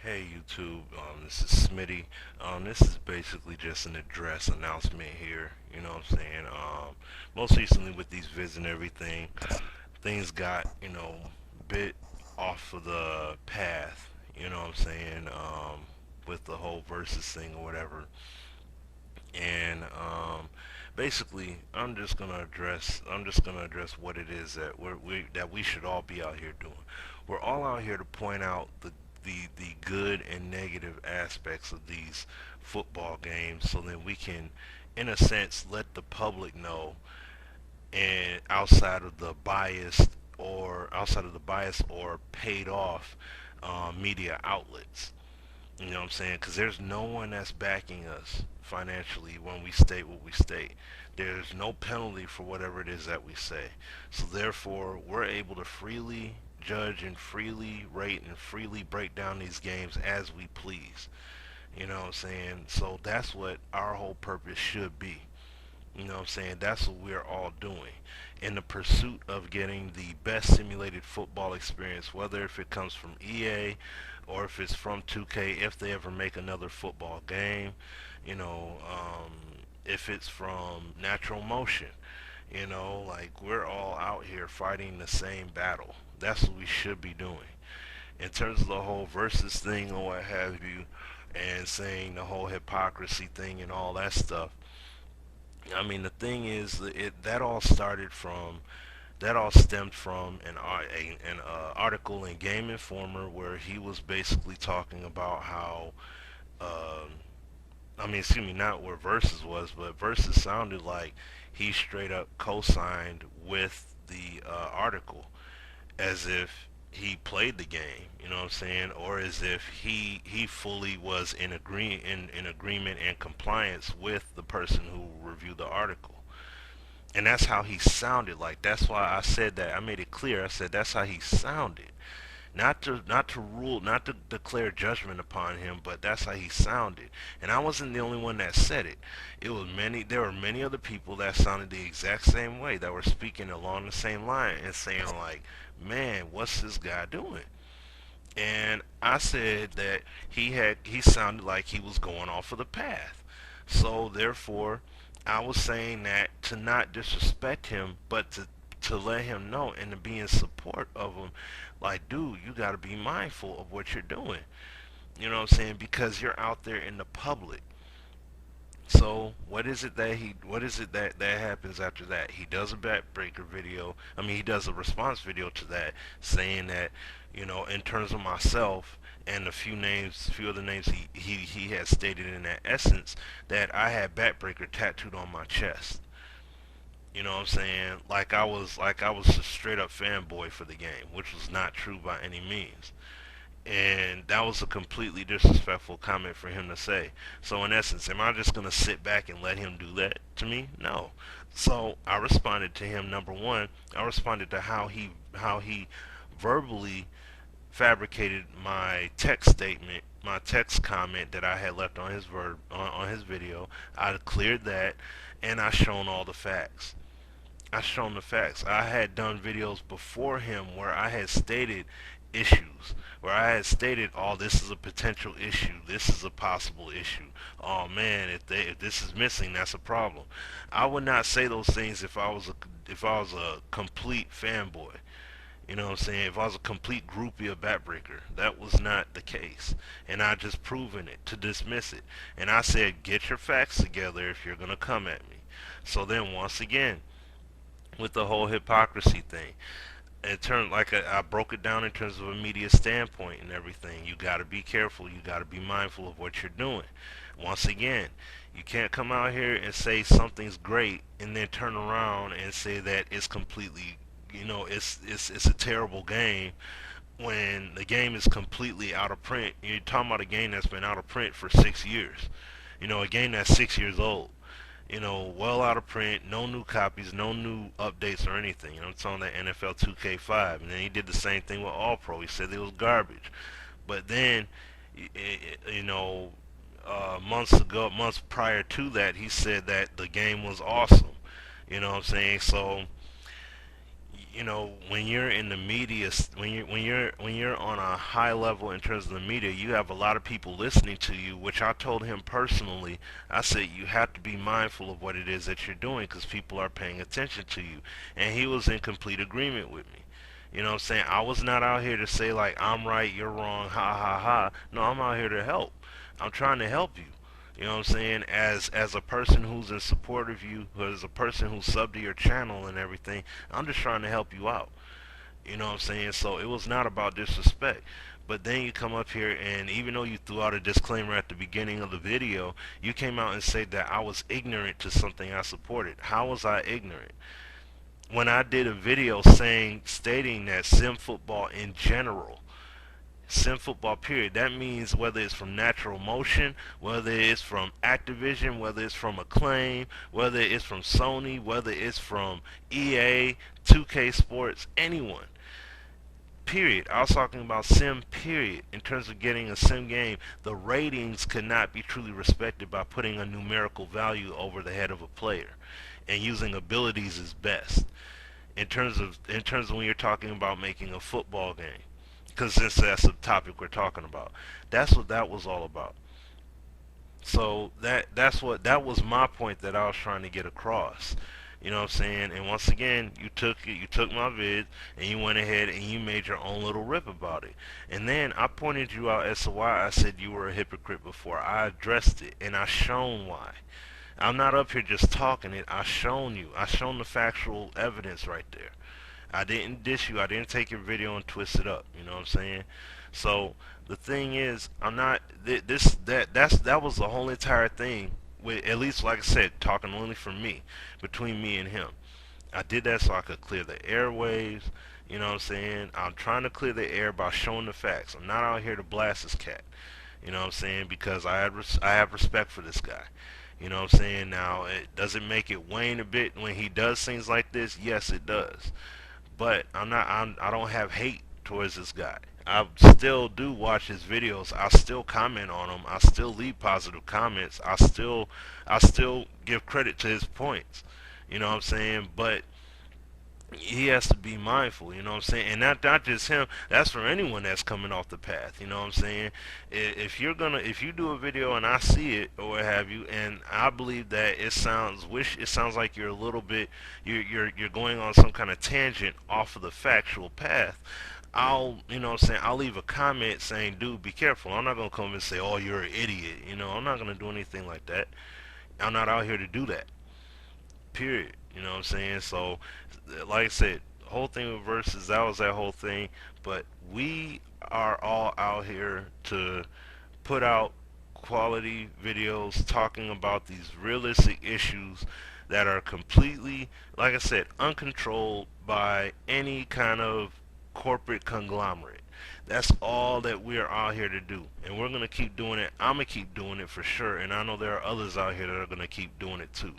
Hey YouTube, this is Smitty. This is basically just an address announcement here. You know what I'm saying? Most recently with these vids and everything, things got a bit off of the path. You know what I'm saying? With the whole versus thing or whatever. And basically, I'm just gonna address what it is that we should all be out here doing. We're all out here to point out the good and negative aspects of these football games, so that we can, in a sense, let the public know, and outside of the bias or paid off media outlets. You know what I'm saying? Because there's no one that's backing us financially when we state what we state. There's no penalty for whatever it is that we say. So therefore, we're able to freely judge and freely rate and freely break down these games as we please. You know what I'm saying? So that's what our whole purpose should be. You know what I'm saying? That's what we're all doing in the pursuit of getting the best simulated football experience, whether if it comes from EA or if it's from 2K, if they ever make another football game, you know, if it's from natural motion, like we're all out here fighting the same battle. That's what we should be doing. In terms of the whole versus thing or what have you, and saying the whole hypocrisy thing and all that stuff, I mean, the thing is, that all stemmed from an article in Game Informer where he was basically talking about how, um, I mean, excuse me, not where Versus was, but Versus sounded like he straight up co-signed with the article, as if he played the game, you know what I'm saying, or as if he fully was in agreement and compliance with the person who reviewed the article. And that's how he sounded like. That's why I said that. I made it clear. I said that's how he sounded. Not to declare judgment upon him, but that's how he sounded. And I wasn't the only one that said it. There were many other people that sounded the exact same way, that were speaking along the same line and saying like, "Man, what's this guy doing?" And I said that he sounded like he was going off of the path. So therefore, I was saying that to not disrespect him, but to let him know and to be in support of him. Like, dude, you got to be mindful of what you're doing. You know what I'm saying? Because you're out there in the public. So what is it that happens after that? He does a backbreaker video. I mean, he does a response video to that, saying that, in terms of myself and few other names he had stated in that essence, that I had backbreaker tattooed on my chest. You know what I'm saying? Like I was a straight up fanboy for the game, which was not true by any means. And that was a completely disrespectful comment for him to say. So in essence, am I just gonna sit back and let him do that to me? No. So I responded to him. Number one, I responded to how he verbally fabricated my text statement, my text comment that I had left on on his video. I cleared that, and I shown all the facts. I shown the facts. I had done videos before him where I had stated issues, where I had stated, "Oh, this is a potential issue. This is a possible issue. Oh man, if this is missing, that's a problem." I would not say those things if I was a complete fanboy. You know what I'm saying? If I was a complete groupie of Backbreaker, that was not the case. And I just proven it to dismiss it. And I said, get your facts together if you're gonna come at me. So then once again, with the whole hypocrisy thing, in terms, like I broke it down in terms of a media standpoint and everything. You got to be careful. You got to be mindful of what you're doing. Once again, you can't come out here and say something's great and then turn around and say that it's completely, it's a terrible game when the game is completely out of print. You're talking about a game that's been out of print for 6 years. A game that's 6 years old, well out of print, no new copies, no new updates or anything. I'm talking that NFL 2K5, and then he did the same thing with All Pro. He said it was garbage, but then, you know, months prior to that, he said that the game was awesome. You know what I'm saying? So when you're in the media, when you're on a high level in terms of the media, you have a lot of people listening to you, which I told him personally. I said you have to be mindful of what it is that you're doing because people are paying attention to you, and he was in complete agreement with me. You know what I'm saying? I was not out here to say like I'm right, you're wrong, ha ha ha. No, I'm out here to help. I'm trying to help you. You know what I'm saying? As a person who's in support of you, as a person who's subbed to your channel and everything, I'm just trying to help you out. You know what I'm saying? So it was not about disrespect. But then you come up here and even though you threw out a disclaimer at the beginning of the video, you came out and said that I was ignorant to something I supported. How was I ignorant? When I did a video stating that sim football in general, sim football period, that means whether it's from Natural Motion, whether it's from Activision, whether it's from Acclaim, whether it's from Sony, whether it's from EA, 2K Sports, anyone, period. I was talking about sim period. In terms of getting a sim game, the ratings could not be truly respected by putting a numerical value over the head of a player and using abilities is best. In terms of when you're talking about making a football game, because since that's the topic we're talking about, that's what that was all about. So that was my point that I was trying to get across. You know what I'm saying? And once again, you took my vid and you went ahead and you made your own little rip about it. And then I pointed you out as to why I said you were a hypocrite before. I addressed it and I shown why. I'm not up here just talking it. I shown you. I shown the factual evidence right there. I didn't dish you. I didn't take your video and twist it up. You know what I'm saying? So the thing is, I'm not this that was the whole entire thing. With at least, like I said, talking only for me, between me and him. I did that so I could clear the airwaves. You know what I'm saying? I'm trying to clear the air by showing the facts. I'm not out here to blast this cat. You know what I'm saying? Because I have respect for this guy. You know what I'm saying? Now, does it make it wane a bit when he does things like this? Yes, it does. But I don't have hate towards this guy. I still do watch his videos. I still comment on them. I still leave positive comments. I still give credit to his points. You know what I'm saying? But he has to be mindful, you know what I'm saying? And not just him, that's for anyone that's coming off the path, you know what I'm saying? If you do a video and I see it or what have you, and I believe that it sounds like you're a little bit, you're going on some kind of tangent off of the factual path, you know what I'm saying, I'll leave a comment saying, dude, be careful. I'm not going to come and say, oh, you're an idiot, you know, I'm not going to do anything like that. I'm not out here to do that. Period. You know what I'm saying? So, like I said, the whole thing with verses, that was that whole thing. But we are all out here to put out quality videos talking about these realistic issues that are completely, like I said, uncontrolled by any kind of corporate conglomerate. That's all that we are out here to do. And we're going to keep doing it. I'm going to keep doing it for sure. And I know there are others out here that are going to keep doing it too.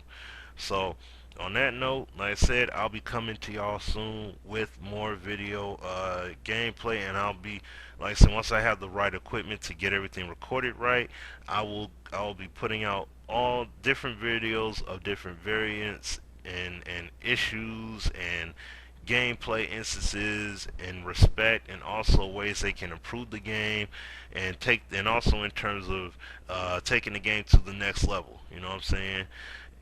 So, on that note, like I said, I'll be coming to y'all soon with more video gameplay, and like I said, once I have the right equipment to get everything recorded right, I will be putting out all different videos of different variants and issues and gameplay instances and respect, and also ways they can improve the game and also in terms of taking the game to the next level. You know what I'm saying?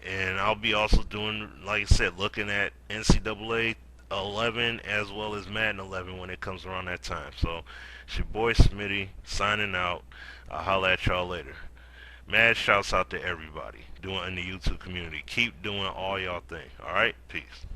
And I'll be also doing, like I said, looking at NCAA 11 as well as Madden 11 when it comes around that time. So, it's your boy Smitty signing out. I'll holla at y'all later. Mad shouts out to everybody doing in the YouTube community. Keep doing all y'all thing. Alright? Peace.